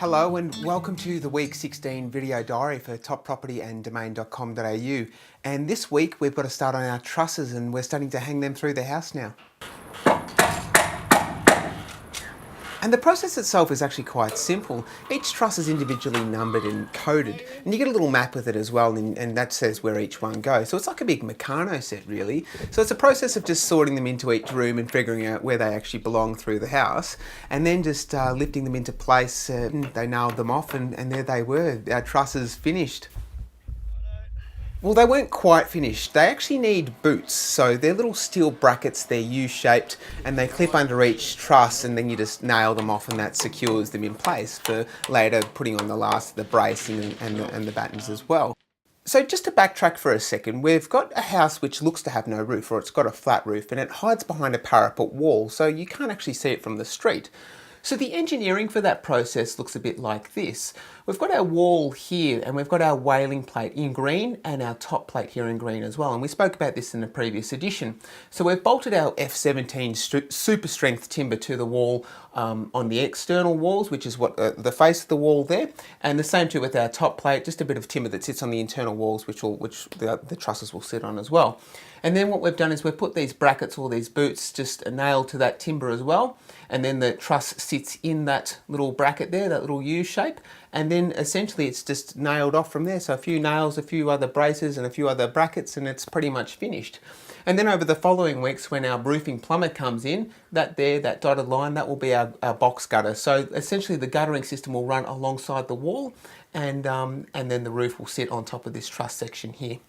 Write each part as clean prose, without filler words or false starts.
Hello and welcome to the week 16 video diary for toppropertyanddomain.com.au, and this week we've got to start on our trusses and we're starting to hang them through the house now. And the process itself is actually quite simple. Each truss is individually numbered and coded, and you get a little map with it as well, and that says where each one goes. So it's like a big Meccano set, really. So it's a process of just sorting them into each room and figuring out where they actually belong through the house, and then just lifting them into place. They nailed them off, and there they were, our trusses finished. Well, they weren't quite finished. They actually need boots. So they're little steel brackets, they're U-shaped, and they clip under each truss, and then you just nail them off and that secures them in place for later putting on the last, the bracing and the battens as well. So just to backtrack for a second, we've got a house which looks to have no roof, or it's got a flat roof, and it hides behind a parapet wall, so you can't actually see it from the street. So the engineering for that process looks a bit like this. We've got our wall here and we've got our wailing plate in green and our top plate here in green as well. And we spoke about this in a previous edition. So we've bolted our F17 super strength timber to the wall on the external walls, which is what the face of the wall there. And the same too with our top plate, just a bit of timber that sits on the internal walls, which the trusses will sit on as well. And then what we've done is we've put these brackets or these boots just nailed to that timber as well. And then the truss sits in that little bracket there, that little U shape. And then essentially it's just nailed off from there. So a few nails, a few other braces and a few other brackets, and it's pretty much finished. And then over the following weeks when our roofing plumber comes in, that dotted line, that will be our box gutter. So essentially the guttering system will run alongside the wall, and then the roof will sit on top of this truss section here.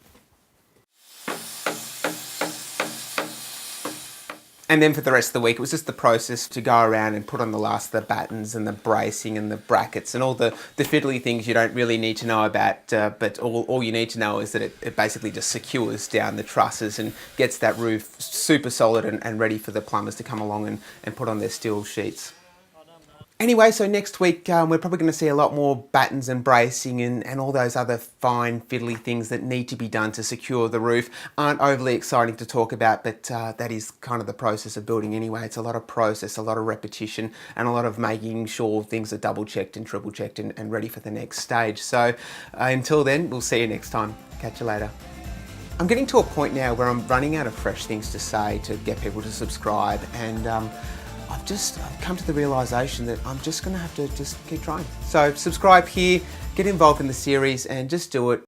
And then for the rest of the week, it was just the process to go around and put on the last of the battens and the bracing and the brackets and all the fiddly things you don't really need to know about, but all you need to know is that it basically just secures down the trusses and gets that roof super solid and ready for the plumbers to come along and put on their steel sheets. Anyway, so next week we're probably going to see a lot more battens and bracing and all those other fine fiddly things that need to be done to secure the roof. Aren't overly exciting to talk about, but that is kind of the process of building anyway. It's a lot of process, a lot of repetition, and a lot of making sure things are double checked and triple checked and ready for the next stage. So until then, we'll see you next time. Catch you later. I'm getting to a point now where I'm running out of fresh things to say to get people to subscribe, and I've come to the realisation that I'm just going to have to keep trying. So subscribe here, get involved in the series, and just do it.